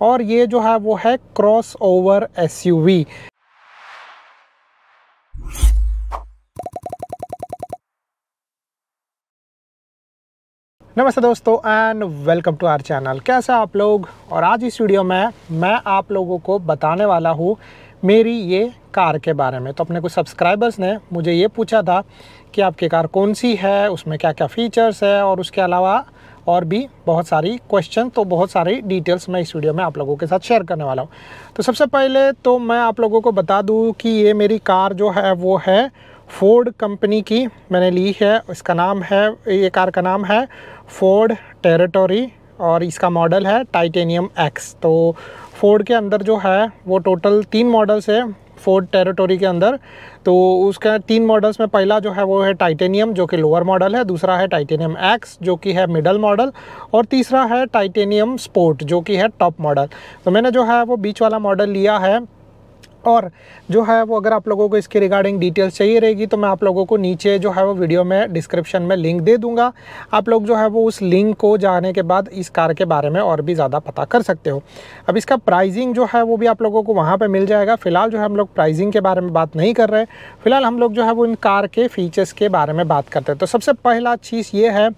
और ये जो है वो है क्रॉस ओवर एसयूवी। नमस्ते दोस्तों and welcome to our channel. कैसे आप लोग? और आज इस वीडियो में मैं आप लोगों को बताने वाला हूँ मेरी ये कार के बारे में। तो अपने कुछ सब्सक्राइबर्स ने मुझे ये पूछा था कि आपकी कार कौन सी है, उसमें क्या क्या फ़ीचर्स है, और उसके अलावा और भी बहुत सारी क्वेश्चन, तो बहुत सारी डिटेल्स मैं इस वीडियो में आप लोगों के साथ शेयर करने वाला हूँ। तो सबसे पहले तो मैं आप लोगों को बता दूँ कि ये मेरी कार जो है वो है फोर्ड कंपनी की मैंने ली है। इसका नाम है, ये कार का नाम है फोर्ड टेरिटोरी और इसका मॉडल है टाइटेनियम एक्स। तो फोर्ड के अंदर जो है वो टोटल 3 मॉडल्स है फोर्ड टेरिटोरी के अंदर। तो उसका 3 मॉडल्स में पहला जो है वो है टाइटेनियम जो कि लोअर मॉडल है, दूसरा है टाइटेनियम एक्स जो कि है मिडल मॉडल, और तीसरा है टाइटेनियम स्पोर्ट जो कि है टॉप मॉडल। तो मैंने जो है वो बीच वाला मॉडल लिया है। और जो है वो अगर आप लोगों को इसके रिगार्डिंग डिटेल्स चाहिए रहेगी तो मैं आप लोगों को नीचे जो है वो वीडियो में डिस्क्रिप्शन में लिंक दे दूंगा। आप लोग जो है वो उस लिंक को जाने के बाद इस कार के बारे में और भी ज़्यादा पता कर सकते हो। अब इसका प्राइसिंग जो है वो भी आप लोगों को वहाँ पे मिल जाएगा। फ़िलहाल जो है हम लोग प्राइसिंग के बारे में बात नहीं कर रहे, फ़िलहाल हम लोग जो है वो इन कार के फीचर्स के बारे में बात करते हैं। तो सबसे पहला चीज़ ये है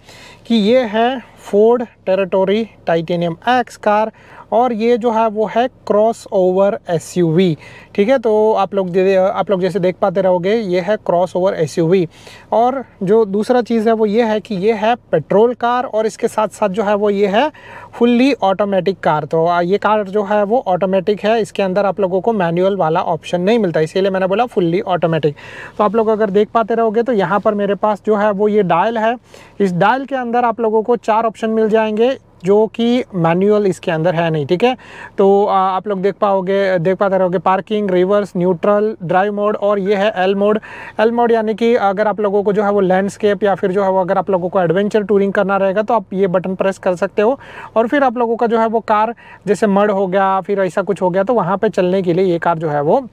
कि ये है Ford territory titanium x car, और ये जो है वो है क्रॉस ओवर एसयूवी। ठीक है, तो आप लोग जैसे देख पाते रहोगे ये है क्रॉस ओवर एसयूवी। और जो दूसरा चीज़ है वो ये है कि ये है पेट्रोल कार, और इसके साथ साथ जो है वो ये है फुल्ली ऑटोमेटिक कार। तो ये कार जो है वो ऑटोमेटिक है, इसके अंदर आप लोगों को मैनुअल वाला ऑप्शन नहीं मिलता, इसीलिए मैंने बोला फुल्ली ऑटोमेटिक। तो आप लोग अगर देख पाते रहोगे तो यहाँ पर मेरे पास जो है वो ये डायल है। इस डायल के अंदर आप लोगों को 4 ऑप्शन मिल जाएंगे जो कि मैनुअल इसके अंदर है नहीं। ठीक है, तो आप लोग देख पाते रहोगे parking, reverse, neutral, drive mode, और ये है एल मोड। एल मोड यानी कि अगर आप लोगों को जो है वो लैंडस्केप या फिर जो है वो अगर आप लोगों को एडवेंचर टूरिंग करना रहेगा तो आप ये बटन प्रेस कर सकते हो, और फिर आप लोगों का जो है वो कार जैसे मड हो गया, फिर ऐसा कुछ हो गया, तो वहाँ पर चलने के लिए ये कार जो है वो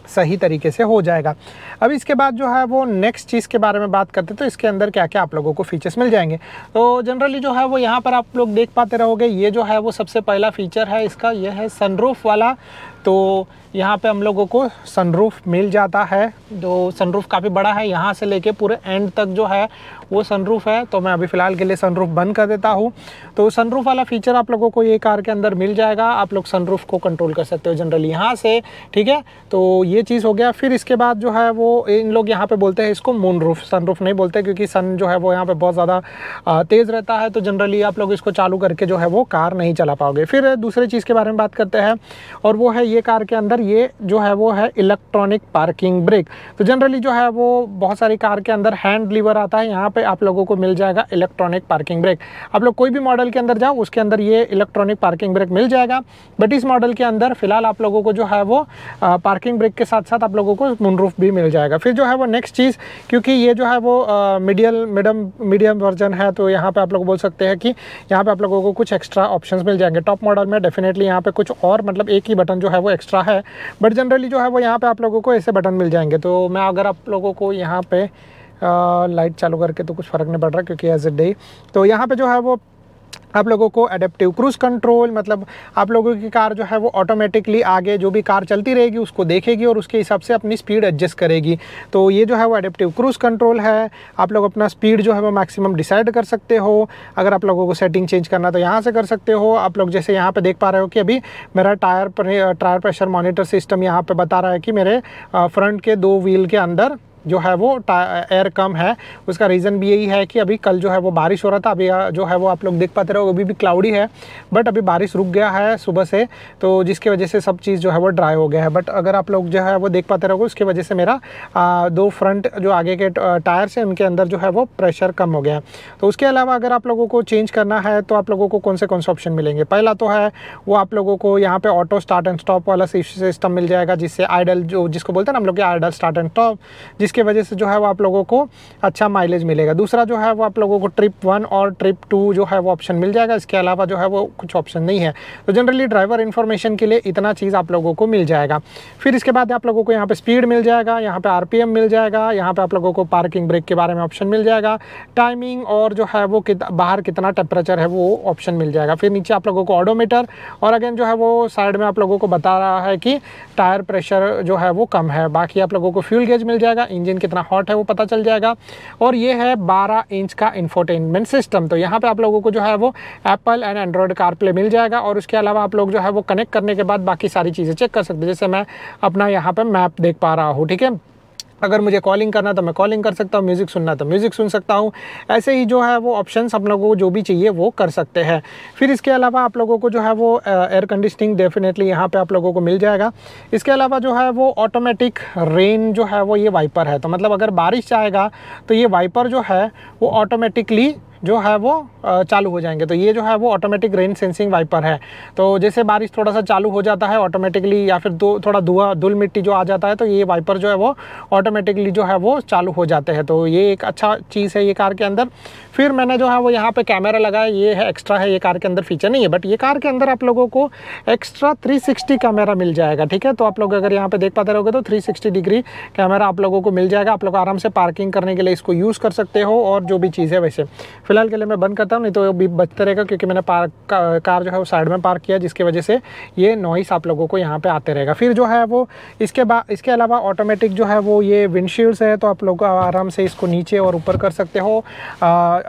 सही तरीके से हो जाएगा। अब इसके बाद जो है वो नेक्स्ट चीज़ के बारे में बात करते हैं, तो इसके अंदर क्या क्या आप लोगों को फीचर्स मिल जाएंगे। तो जनरली जो है वो यहाँ पर आप लोग देख पाते रहोगे, ये जो है वो सबसे पहला फीचर है इसका, ये है सनरूफ वाला। तो यहाँ पे हम लोगों को सनरूफ मिल जाता है, जो सनरूफ काफ़ी बड़ा है, यहाँ से लेके पूरे एंड तक जो है वो सनरूफ है। तो मैं अभी फ़िलहाल के लिए सनरूफ बंद कर देता हूँ। तो सनरूफ वाला फीचर आप लोगों को ये कार के अंदर मिल जाएगा, आप लोग सनरूफ को कंट्रोल कर सकते हो जनरली यहाँ से। ठीक है, तो ये चीज़ हो गया। फिर इसके बाद जो है वो इन लोग यहाँ पे बोलते हैं इसको मून रूफ, सनरूफ नहीं बोलते क्योंकि सन जो है वो यहाँ पे बहुत ज़्यादा तेज़ रहता है, तो जनरली आप लोग इसको चालू करके जो है वो कार नहीं चला पाओगे। फिर दूसरी चीज़ के बारे में बात करते हैं, और वो है ये कार के अंदर ये जो है वो है इलेक्ट्रॉनिक पार्किंग ब्रेक। तो जनरली जो है वो बहुत सारी कार के अंदर हैंड लीवर आता है, यहाँ पे आप लोगों को मिल जाएगा इलेक्ट्रॉनिक पार्किंग ब्रेक। आप लोग कोई भी मॉडल के अंदर जाओ उसके अंदर ये इलेक्ट्रॉनिक पार्किंग ब्रेक मिल जाएगा, बट इस मॉडल के अंदर फिलहाल आप लोगों को जो है वो पार्किंग ब्रेक के साथ साथ आप लोगों को मूनरूफ भी मिल जाएगा। फिर जो है वो नेक्स्ट चीज़, क्योंकि ये जो है वो मीडियम वर्जन है, तो यहाँ पे आप लोग बोल सकते हैं कि यहाँ पे आप लोगों को कुछ एक्स्ट्रा ऑप्शंस मिल जाएंगे। टॉप मॉडल में डेफिनेटली यहाँ पे कुछ और मतलब एक ही बटन जो है वो एक्स्ट्रा है, बट जनरली जो है वो यहाँ पे आप लोगों को ऐसे बटन मिल जाएंगे। तो मैं अगर आप लोगों को यहाँ पे लाइट चालू करके तो कुछ फ़र्क नहीं पड़ रहा क्योंकि एज ए डे, तो यहाँ पे जो है वो आप लोगों को एडेप्टिव क्रूज़ कंट्रोल, मतलब आप लोगों की कार जो है वो ऑटोमेटिकली आगे जो भी कार चलती रहेगी उसको देखेगी और उसके हिसाब से अपनी स्पीड एडजस्ट करेगी। तो ये जो है वो एडेप्टिव क्रूज़ कंट्रोल है। आप लोग अपना स्पीड जो है वो मैक्सिमम डिसाइड कर सकते हो। अगर आप लोगों को सेटिंग चेंज करना तो यहाँ से कर सकते हो। आप लोग जैसे यहाँ पे देख पा रहे हो कि अभी मेरा टायर प्रेशर मॉनिटर सिस्टम यहाँ पे बता रहा है कि मेरे फ्रंट के 2 व्हील के अंदर जो है वो एयर कम है। उसका रीज़न भी यही है कि अभी कल जो है वो बारिश हो रहा था, अभी जो है वो आप लोग देख पाते रहो अभी भी क्लाउडी है, बट अभी बारिश रुक गया है सुबह से, तो जिसकी वजह से सब चीज़ जो है वो ड्राई हो गया है। बट अगर आप लोग जो है वो देख पाते रहोगे उसकी वजह से मेरा 2 फ्रंट जो आगे के टायर्स हैं उनके अंदर जो है वो प्रेशर कम हो गया है। तो उसके अलावा अगर आप लोगों को चेंज करना है तो आप लोगों को कौन से ऑप्शन मिलेंगे। पहला तो है वो आप लोगों को यहाँ पे ऑटो स्टार्ट एंड स्टॉप वाला सिस्टम मिल जाएगा, जिससे आइडल जो जिसको बोलते हैं ना हम लोग आइडल स्टार्ट एंड स्टॉप, जिसकी वजह से जो है वो आप लोगों को अच्छा माइलेज मिलेगा। दूसरा जो है वो आप लोगों को ट्रिप 1 और ट्रिप 2 जो है वो ऑप्शन मिल जाएगा, इसके अलावा जो है वो कुछ ऑप्शन नहीं है। तो जनरली ड्राइवर इन्फॉर्मेशन के लिए इतना चीज़ आप लोगों को मिल जाएगा। फिर इसके बाद आप लोगों को यहाँ पे स्पीड मिल जाएगा, यहाँ पे RPM मिल जाएगा, यहाँ पे आप लोगों को पार्किंग ब्रेक के बारे में ऑप्शन मिल जाएगा, टाइमिंग और जो है वो बाहर कितना टेम्परेचर है वो ऑप्शन मिल जाएगा। फिर नीचे आप लोगों को ऑडोमीटर और अगेन जो है वो साइड में आप लोगों को बता रहा है कि टायर प्रेशर जो है वो कम है। बाकी आप लोगों को फ्यूल गेज मिल जाएगा, इंजन कितना हॉट है वो पता चल जाएगा। और ये है 12 इंच का इंफोटेनमेंट सिस्टम। तो यहाँ पे आप लोगों को जो है वो एप्पल एंड एंड्रॉयड कारप्ले मिल जाएगा। और उसके अलावा आप लोग जो है वो कनेक्ट करने के बाद बाकी सारी चीज़ें चेक कर सकते हैं। जैसे मैं अपना यहाँ पे मैप देख पा रहा हूँ, ठीक है। अगर मुझे कॉलिंग करना तो मैं कॉलिंग कर सकता हूँ, म्यूज़िक सुनना तो म्यूज़िक सुन सकता हूँ। ऐसे ही जो है वो ऑप्शंस आप लोगों को जो भी चाहिए वो कर सकते हैं। फिर इसके अलावा आप लोगों को जो है वो एयर कंडीशनिंग डेफिनेटली यहाँ पे आप लोगों को मिल जाएगा। इसके अलावा जो है वो ऑटोमेटिक रेन जो है वो ये वाइपर है। तो मतलब अगर बारिश आएगा तो ये वाइपर जो है वो ऑटोमेटिकली जो है वो चालू हो जाएंगे। तो ये जो है वो ऑटोमेटिक रेन सेंसिंग वाइपर है। तो जैसे बारिश थोड़ा सा चालू हो जाता है ऑटोमेटिकली, या फिर थोड़ा धूल मिट्टी जो आ जाता है, तो ये वाइपर जो है वो ऑटोमेटिकली जो है वो चालू हो जाते हैं। तो ये एक अच्छा चीज़ है ये कार के अंदर। फिर मैंने जो है वो यहाँ पे कैमरा लगाया, ये है एक्स्ट्रा है, ये कार के अंदर फीचर नहीं है, बट ये कार के अंदर आप लोगों को एक्स्ट्रा 360 कैमरा मिल जाएगा, ठीक है। तो आप लोग अगर यहाँ पे देख पाते रहोगे तो 360 डिग्री कैमरा आप लोगों को मिल जाएगा। आप लोग आराम से पार्किंग करने के लिए इसको यूज़ कर सकते हो और जो भी चीज़ है। वैसे फिलहाल के लिए मैं बंद करता हूँ, नहीं तो अभी बचता रहेगा, क्योंकि मैंने कार जो है वो साइड में पार्क किया, जिसकी वजह से ये नॉइस आप लोगों को यहाँ पे आते रहेगा। फिर जो है वो इसके अलावा ऑटोमेटिक जो है वो ये विंडशील्ड्स है, तो आप लोग आराम से इसको नीचे और ऊपर कर सकते हो।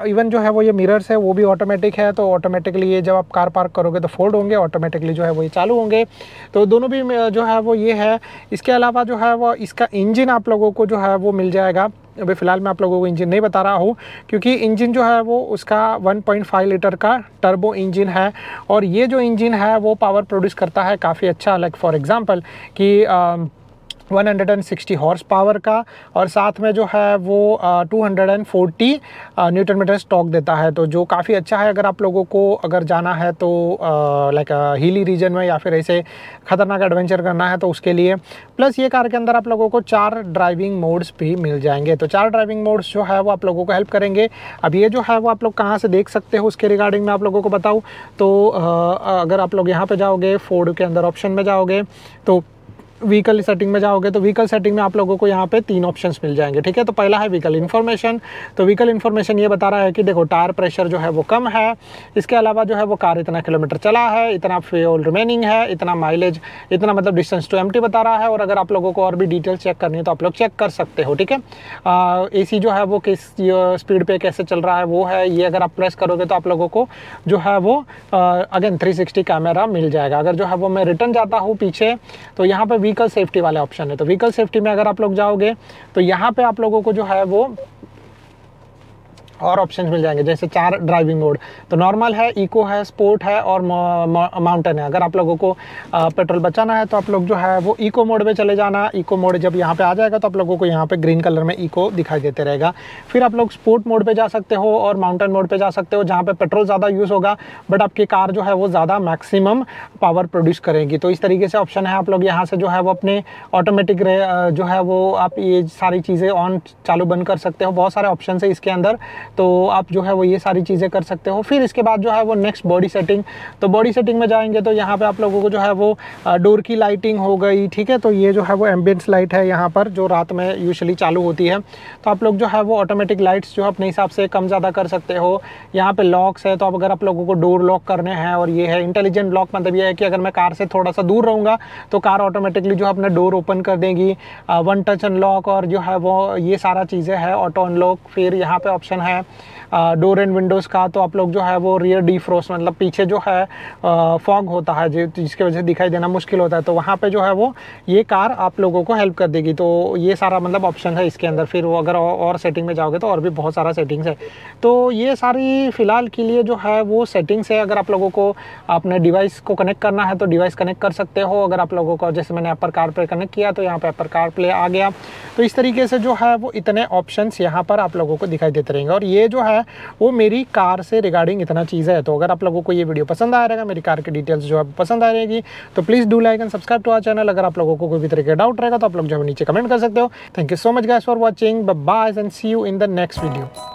इवन जो है वो ये मिरर्स है वो भी ऑटोमेटिक है। तो ऑटोमेटिकली ये जब आप कार पार्क करोगे तो फोल्ड होंगे, ऑटोमेटिकली जो है वो ये चालू होंगे। तो दोनों भी जो है वो ये है। इसके अलावा जो है वो इसका इंजन आप लोगों को जो है वो मिल जाएगा। अभी फ़िलहाल मैं आप लोगों को इंजन नहीं बता रहा हूँ, क्योंकि इंजन जो है वो उसका 1.5 लीटर का टर्बो इंजन है। और ये जो इंजन है वो पावर प्रोड्यूस करता है काफ़ी अच्छा, लाइक फॉर एग्जांपल कि 160 हॉर्स पावर का, और साथ में जो है वो 240 न्यूटन मीटर टॉर्क देता है। तो जो काफ़ी अच्छा है अगर आप लोगों को अगर जाना है तो लाइक हिली रीजन में या फिर ऐसे ख़तरनाक एडवेंचर करना है तो उसके लिए। प्लस ये कार के अंदर आप लोगों को 4 ड्राइविंग मोड्स भी मिल जाएंगे। तो 4 ड्राइविंग मोड्स जो है वो आप लोगों को हेल्प करेंगे। अब ये जो है वो आप लोग कहाँ से देख सकते हो उसके रिगार्डिंग मैं आप लोगों को बताऊँ तो अगर आप लोग यहाँ पर जाओगे, फोर्ड के अंदर ऑप्शन में जाओगे, तो व्हीकल सेटिंग में जाओगे तो व्हीकल सेटिंग में आप लोगों को यहाँ पे 3 ऑप्शंस मिल जाएंगे, ठीक है। तो पहला है व्हीकल इन्फॉर्मेशन। तो व्हीकल इन्फॉर्मेशन ये बता रहा है कि देखो टायर प्रेशर जो है वो कम है, इसके अलावा जो है वो कार इतना किलोमीटर चला है, इतना फ्यूल रिमेनिंग है, इतना माइलेज, इतना मतलब डिस्टेंस टू एम्प्टी बता रहा है। और अगर आप लोगों को और भी डिटेल्स चेक करनी है तो आप लोग चेक कर सकते हो, ठीक है। AC जो है वो किस स्पीड पे कैसे चल रहा है वो है, ये अगर आप प्रेस करोगे तो आप लोगों को जो है वो अगेन 360 कैमरा मिल जाएगा। अगर जो है वो मैं रिटर्न जाता हूँ पीछे तो यहाँ पे व्हीकल सेफ्टी वाले ऑप्शन है। तो व्हीकल सेफ्टी में अगर आप लोग जाओगे तो यहाँ पे आप लोगों को जो है वो और ऑप्शंस मिल जाएंगे, जैसे 4 ड्राइविंग मोड। तो नॉर्मल है, इको है, स्पोर्ट है और माउंटेन है। अगर आप लोगों को पेट्रोल बचाना है तो आप लोग जो है वो इको मोड में चले जाना। इको मोड जब यहाँ पे आ जाएगा तो आप लोगों को यहाँ पे ग्रीन कलर में इको दिखाई देते रहेगा। फिर आप लोग स्पोर्ट मोड पे जा सकते हो और माउंटेन मोड पे जा सकते हो, जहाँ पे पेट्रोल ज़्यादा यूज़ होगा बट आपकी कार जो है वो ज़्यादा मैक्सिमम पावर प्रोड्यूस करेगी। तो इस तरीके से ऑप्शन है। आप लोग यहाँ से जो है वो अपने ऑटोमेटिक जो है वो आप ये सारी चीज़ें ऑन चालू बंद कर सकते हो। बहुत सारे ऑप्शन है इसके अंदर, तो आप जो है वो ये सारी चीज़ें कर सकते हो। फिर इसके बाद जो है वो नेक्स्ट बॉडी सेटिंग। तो बॉडी सेटिंग में जाएंगे तो यहाँ पे आप लोगों को जो है वो डोर की लाइटिंग हो गई, ठीक है। तो ये जो है वो एम्बियंस लाइट है यहाँ पर, जो रात में यूजुअली चालू होती है। तो आप लोग जो है वो ऑटोमेटिक लाइट्स जो अपने हिसाब से कम ज़्यादा कर सकते हो। यहाँ पे लॉक्स है, तो अब अगर आप लोगों को डोर लॉक करने हैं, और ये है इंटेलिजेंट लॉक, मतलब ये है कि अगर मैं कार से थोड़ा सा दूर रहूँगा तो कार ऑटोमेटिकली जो है अपना डोर ओपन कर देगी। 1 टच अनलॉक और जो है वो ये सारा चीज़ें है, ऑटो अनलॉक। फिर यहाँ पे ऑप्शन है डोर एंड विंडोज़ का। तो आप लोग जो है वो रियर डिफ्रोस्ट, मतलब पीछे जो है फॉग होता है जिसकी वजह से दिखाई देना मुश्किल होता है, तो वहाँ पे जो है वो ये कार आप लोगों को हेल्प कर देगी। तो ये सारा मतलब ऑप्शन है इसके अंदर। फिर वो अगर और सेटिंग में जाओगे तो और भी बहुत सारा सेटिंग्स है। तो ये सारी फ़िलहाल के लिए जो है वो सेटिंग्स है। अगर आप लोगों को अपने डिवाइस को कनेक्ट करना है तो डिवाइस कनेक्ट कर सकते हो। अगर आप लोगों को, जैसे मैंने एप्पल कारप्ले कनेक्ट किया तो यहाँ पर एप्पल कारप्ले आ गया। तो इस तरीके से जो है वो इतने ऑप्शंस यहाँ पर आप लोगों को दिखाई देते रहेंगे। और और ये जो है वो मेरी कार से रिगार्डिंग इतना चीज़ है। तो अगर आप लोगों को ये वीडियो पसंद आ रहेगा, मेरी कार की डिटेल्स जो है पसंद आ रहेगी, तो please do like and subscribe to our channel. अगर आप लोगों को कोई भी तरह का डाउट रहेगा तो आप लोग जो है नीचे कमेंट कर सकते हो। Thank you so much guys for watching, bye bye and see you in the next video.